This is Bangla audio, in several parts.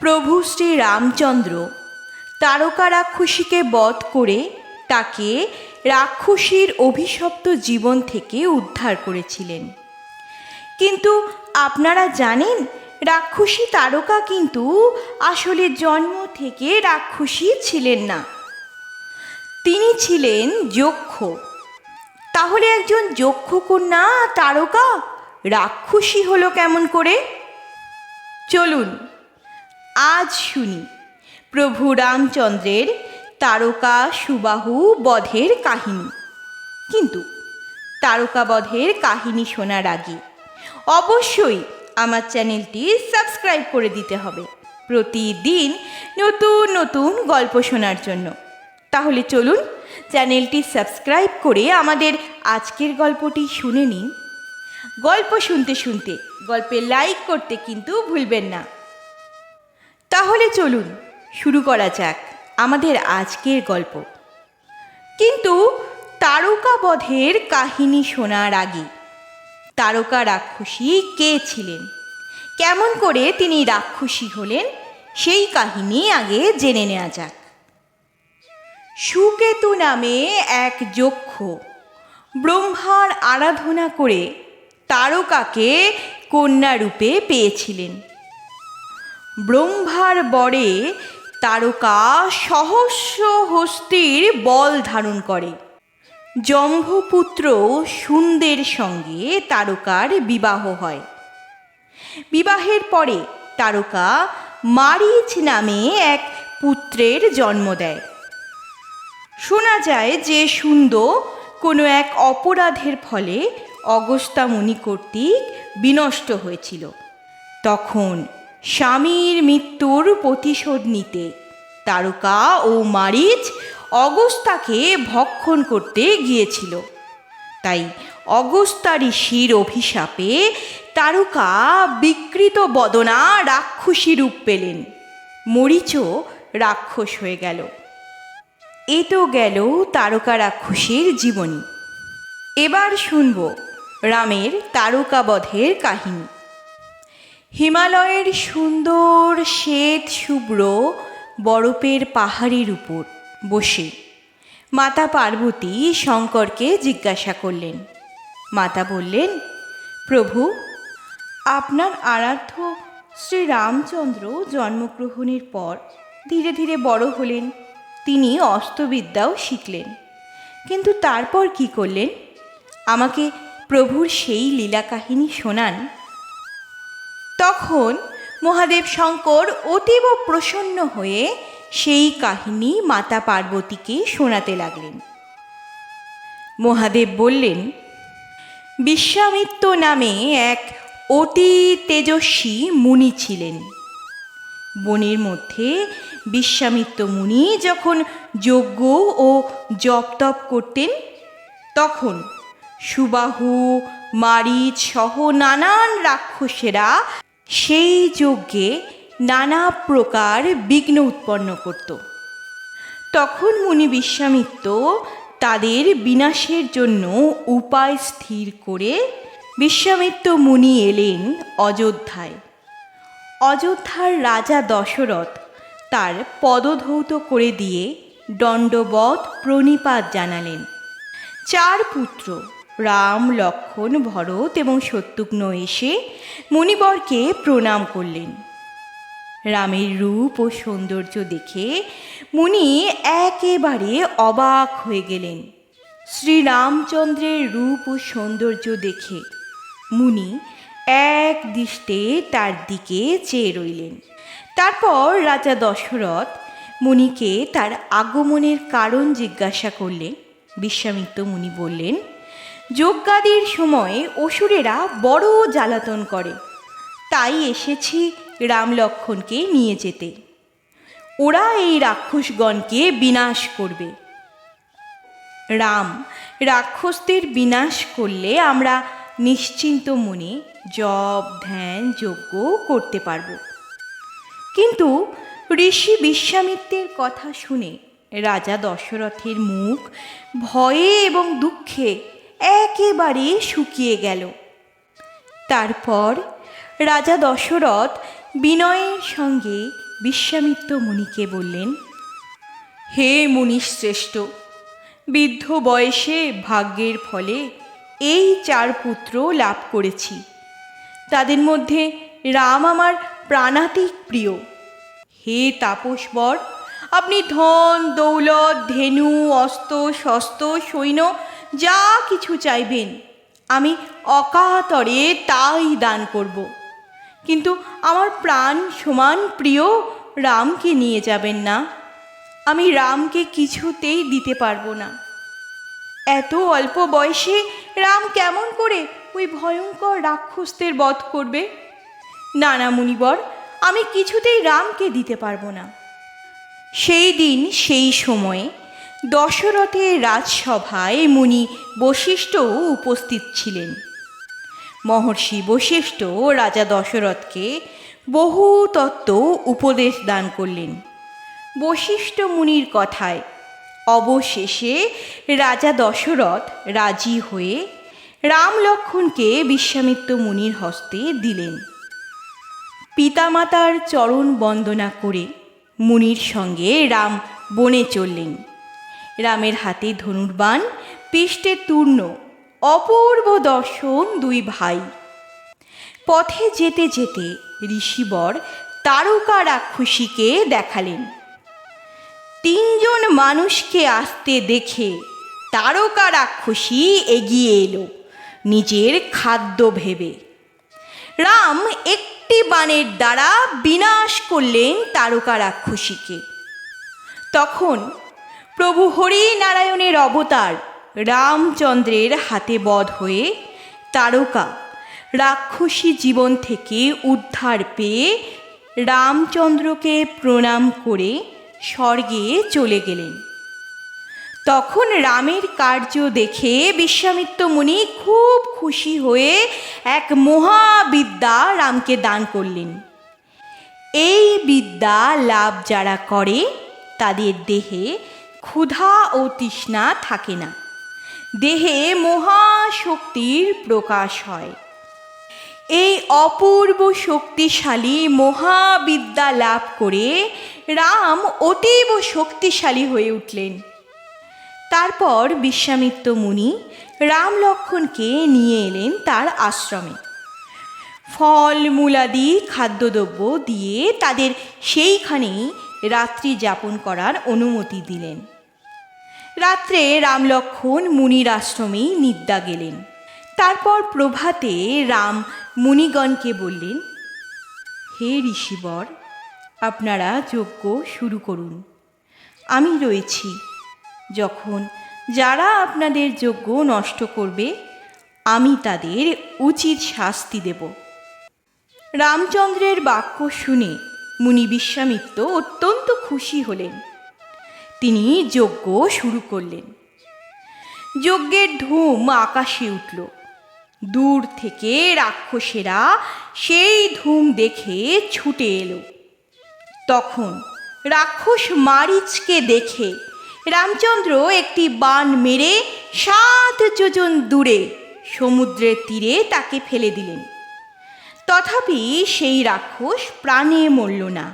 প্রভু শ্রী রামচন্দ্র তারকা রাক্ষসীকে বধ করে তাকে রাক্ষসীর অভিশপ্ত জীবন থেকে উদ্ধার করেছিলেন। কিন্তু আপনারা জানেন, রাক্ষসী তারকা কিন্তু আসলে জন্ম থেকে রাক্ষসী ছিলেন না, তিনি ছিলেন যক্ষ। তাহলে একজন যক্ষ কন্যা তারকা রাক্ষসী হলো কেমন করে? চলুন আজ শুনি প্রভু রামচন্দ্রের তারকা সুবাহু বধের কাহিনী। কিন্তু তারকা বধের কাহিনী শোনার আগে অবশ্যই আমার চ্যানেলটি সাবস্ক্রাইব করে দিতে হবে প্রতিদিন নতুন নতুন গল্প শোনার জন্য। তাহলে চলুন চ্যানেলটি সাবস্ক্রাইব করে আমাদের আজকের গল্পটি শুনে নিন। গল্প শুনতে শুনতে গল্পে লাইক করতে কিন্তু ভুলবেন না। তাহলে চলুন শুরু করা যাক আমাদের আজকের গল্প। কিন্তু তারকা বধের কাহিনী শোনার আগে তারকা রাক্ষসী কে ছিলেন, কেমন করে তিনি রাক্ষসী হলেন, সেই কাহিনী আগে জেনে নেওয়া যাক। সুকেতু নামে এক যক্ষ ব্রহ্মার আরাধনা করে তারকাকে কন্যারূপে পেয়েছিলেন। ব্রহ্মার বরে তারকা সহস্র হস্তির বল ধারণ করে। জম্ভপুত্র সুন্দের সঙ্গে তারকার বিবাহ হয়। বিবাহের পরে তারকা মারীচ নামে এক পুত্রের জন্ম দেয়। শোনা যায় যে সুন্দ কোনো এক অপরাধের ফলে অগস্ত্যা মুনি কর্তৃক বিনষ্ট হয়েছিল। তখন স্বামীর মৃত্যুর প্রতিশোধ নিতে তারকা ও মারীচ অগস্ত্যাকে ভক্ষণ করতে গিয়েছিল। তাই অগস্ত্যা ঋষির অভিশাপে তারকা বিকৃত বদনা রাক্ষসী রূপ পেলেন। মরীচও রাক্ষস হয়ে গেল। এ তো গেল তারকা রাক্ষসীর জীবনী। এবার শুনব রামের তারকা বধের কাহিনী। হিমালয়ের সুন্দর শ্বেত শুভ্র বরফের পাহাড়ের উপর বসে মাতা পার্বতী শঙ্করকে জিজ্ঞাসা করলেন। মাতা বললেন, প্রভু, আপনার আরাধ্য শ্রী রামচন্দ্র জন্মগ্রহণের পর ধীরে ধীরে বড় হলেন, তিনি অস্ত্রবিদ্যাও শিখলেন। কিন্তু তারপর কি করলেন? আমাকে প্রভুর সেই লীলা কাহিনী শোনান। তখন মহাদেব শঙ্কর অতীব প্রসন্ন হয়ে সেই কাহিনী মাতা পার্বতীকে শোনাতে লাগলেন। মহাদেব বললেন, বিশ্বামিত্র নামে এক অতি তেজস্বী মুনি ছিলেন। বনের মধ্যে বিশ্বামিত্র মুনি যখন যজ্ঞ ও জপ তপ করতেন, তখন সুবাহু, মারীচ সহ নানান রাক্ষসেরা সেই যজ্ঞে নানা প্রকার বিঘ্ন উৎপন্ন করত। তখন মুনি বিশ্বামিত্র তাদের বিনাশের জন্য উপায় স্থির করে বিশ্বামিত্র মুনি এলেন অযোধ্যায়। অযোধ্যার রাজা দশরথ তার পদধৌত করে দিয়ে দণ্ডবৎ প্রণিপাত জানালেন। 4 পুত্র রাম, লক্ষ্মণ, ভরত এবং শত্রুঘ্ন এসে মুনিবরকে প্রণাম করলেন। রামের রূপ ও সৌন্দর্য দেখে মুনি একেবারে অবাক হয়ে গেলেন। শ্রীরামচন্দ্রের রূপ ও সৌন্দর্য দেখে মুনি এক দৃষ্টে তার দিকে চেয়ে রইলেন। তারপর রাজা দশরথ মুনিকে তার আগমনের কারণ জিজ্ঞাসা করলেন। বিশ্বামিত্র মুনি বললেন, যজ্ঞাদির সময় অসুরেরা বড় জ্বালাতন করে, তাই এসেছি রাম লক্ষ্মণকে নিয়ে যেতে। ওরা এই রাক্ষসগণকে বিনাশ করবে। রাম রাক্ষসদের বিনাশ করলে আমরা নিশ্চিন্ত মনে জপ, ধ্যান, যজ্ঞ করতে পারব। কিন্তু ঋষি বিশ্বামিত্রের কথা শুনে রাজা দশরথের মুখ ভয়ে এবং দুঃখে একেবারে শুকিয়ে গেল। তারপর রাজা দশরথ বিনয়ের সঙ্গে বিশ্বামিত্র মুনিকে বললেন, হে মুনিশ্রেষ্ঠ, বৃদ্ধ বয়সে ভাগ্যের ফলে এই 4 পুত্র লাভ করেছি। তাদের মধ্যে রাম আমার প্রাণাতিক প্রিয়। হে তাপসবর, আপনি ধন দৌলত ধেনু অস্ত্র শস্ত্র সৈন্য যা কিছু চাইবেন আমি অকাতরে তাই দান করব। কিন্তু আমার প্রাণ সমান প্রিয় রামকে নিয়ে যাবেন না। আমি রামকে কিছুতেই দিতে পারবো না। এত অল্প বয়সে রাম কেমন করে ওই ভয়ঙ্কর রাক্ষসদের বধ করবে? না না মুনিবর, আমি কিছুতেই রামকে দিতে পারবো না। সেই দিন সেই সময়ে দশরথের রাজসভায় মুনি বশিষ্ঠও উপস্থিত ছিলেন। মহর্ষি বশিষ্ঠ রাজা দশরথকে বহু তত্ত্ব উপদেশ দান করলেন। বশিষ্ঠ মুনির কথায় অবশেষে রাজা দশরথ রাজি হয়ে রাম লক্ষ্মণকে বিশ্বামিত্র মুনির হস্তে দিলেন। পিতামাতার চরণ বন্দনা করে মুনির সঙ্গে রাম বনে চললেন। রামের হাতে ধনুর্বাণ, পৃষ্ঠে তূর্ণ, অপূর্ব দর্শন 2 ভাই। পথে যেতে যেতে ঋষিবর তারকা রাক্ষসীকে দেখালেন। 3 জন মানুষকে আসতে দেখে তারকা রাক্ষসী এগিয়ে এলো নিজের খাদ্য ভেবে। রাম একটি বাণের দ্বারা বিনাশ করলেন তারকা রাক্ষসীকে। তখন প্রভু হরিনারায়ণের অবতার রামচন্দ্রের হাতে বধ হয়ে তারকা রাক্ষসী জীবন থেকে উদ্ধার পেয়ে রামচন্দ্রকে প্রণাম করে স্বর্গে চলে গেলেন। তখন রামের কার্য দেখে বিশ্বামিত্র মুনি খুব খুশি হয়ে এক মহাবিদ্যা রামকে দান করলেন। এই বিদ্যা লাভ যারা করে তাদের দেহে ক্ষুধা ও তৃষ্ণা থাকে না, দেহে মহাশক্তির প্রকাশ হয়। এই অপূর্ব শক্তিশালী মহাবিদ্যা লাভ করে রাম অতীব শক্তিশালী হয়ে উঠলেন। তারপর বিশ্বামিত্র মুনি রাম লক্ষ্মণকে নিয়ে এলেন তার আশ্রমে। ফল মূলাদি খাদ্যদ্রব্য দিয়ে তাদের সেইখানেই রাত্রি যাপন করার অনুমতি দিলেন। রাত্রে রাম লক্ষ্মণ মুনির আশ্রমেই নিদ্রা গেলেন। তারপর প্রভাতে রাম মুনিগণকে বললেন, হে ঋষিবর, আপনারা যজ্ঞ শুরু করুন। আমি রয়েছি। যখন যারা আপনাদের যজ্ঞ নষ্ট করবে আমি তাদের উচিত শাস্তি দেব। রামচন্দ্রের বাক্য শুনে মুনি বিশ্বামিত্র অত্যন্ত খুশি হলেন। তিনি যজ্ঞ শুরু করলেন। যজ্ঞের ধূম আকাশে উঠল। দূর থেকে রাক্ষসেরা সেই ধূম দেখে ছুটে এলো। তখন রাক্ষস মারীচকে দেখে রামচন্দ্র একটি বাণ মেরে 7 যোজন দূরে সমুদ্রের তীরে তাকে ফেলে দিলেন। তথাপি সেই রাক্ষস প্রাণে মরল না।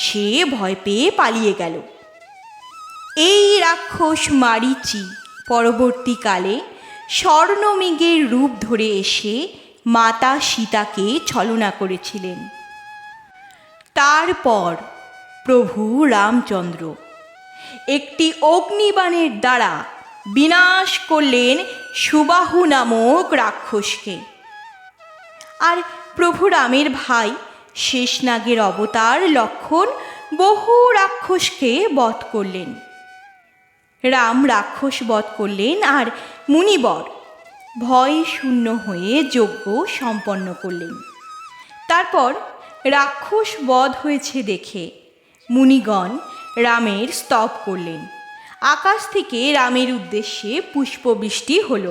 সে ভয় পেয়ে পালিয়ে গেল। এই রাক্ষস মারীচি পরবর্তীকালে স্বর্ণমৃগের রূপ ধরে এসে মাতা সীতাকে ছলনা করেছিলেন। তারপর প্রভু রামচন্দ্র একটি অগ্নিবাণের দ্বারা বিনাশ করলেন সুবাহু নামক রাক্ষসকে। আর প্রভু রামের ভাই শেষনাগের অবতার লক্ষ্মণ বহু রাক্ষসকে বধ করলেন। রাম রাক্ষস বধ করলেন আর মুনিবর ভয় শূন্য হয়ে যজ্ঞ সম্পন্ন করলেন। তারপর রাক্ষস বধ হয়েছে দেখে মুনিগণ রামের স্তব করলেন। আকাশ থেকে রামের উদ্দেশ্যে পুষ্পবৃষ্টি হল।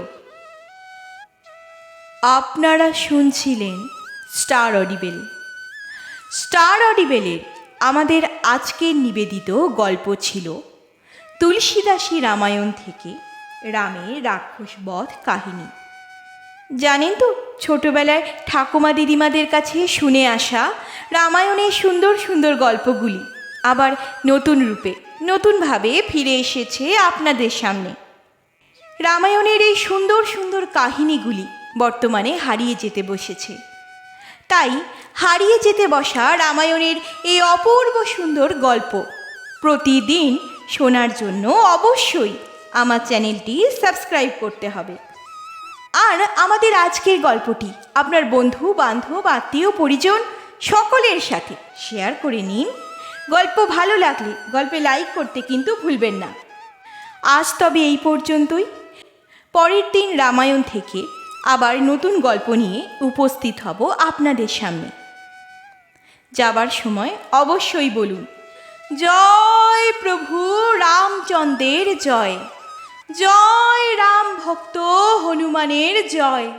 আপনারা শুনছিলেন স্টার অডিবেল। স্টার অডিবেলের আমাদের আজকের নিবেদিত গল্প ছিল তুলসীদাসী রামায়ণ থেকে রামের রাক্ষস বধ কাহিনী। জানেন তো ছোটবেলায় ঠাকুমা দিদিমাদের কাছে শুনে আসা রামায়ণের সুন্দর সুন্দর গল্পগুলি আবার নতুন রূপে নতুনভাবে ফিরে এসেছে আপনাদের সামনে। রামায়ণের এই সুন্দর সুন্দর কাহিনীগুলি বর্তমানে হারিয়ে যেতে বসেছে। তাই হারিয়ে যেতে বসা রামায়ণের এই অপূর্ব সুন্দর গল্প প্রতিদিন শোনার জন্য অবশ্যই আমার চ্যানেলটি সাবস্ক্রাইব করতে হবে। আর আমাদের আজকের গল্পটি আপনার বন্ধু বান্ধব আত্মীয় পরিজন সকলের সাথে শেয়ার করে নিন। গল্প ভালো লাগলে গল্পে লাইক করতে কিন্তু ভুলবেন না। আজ তবে এই পর্যন্তই। পরের দিন রামায়ণ থেকে আবার নতুন গল্প নিয়ে উপস্থিত হব আপনাদের সামনে। যাবার সময় অবশ্যই বলুন, জয় প্রভু রামচন্দ্রের জয়, জয় রাম ভক্ত হনুমানের জয়।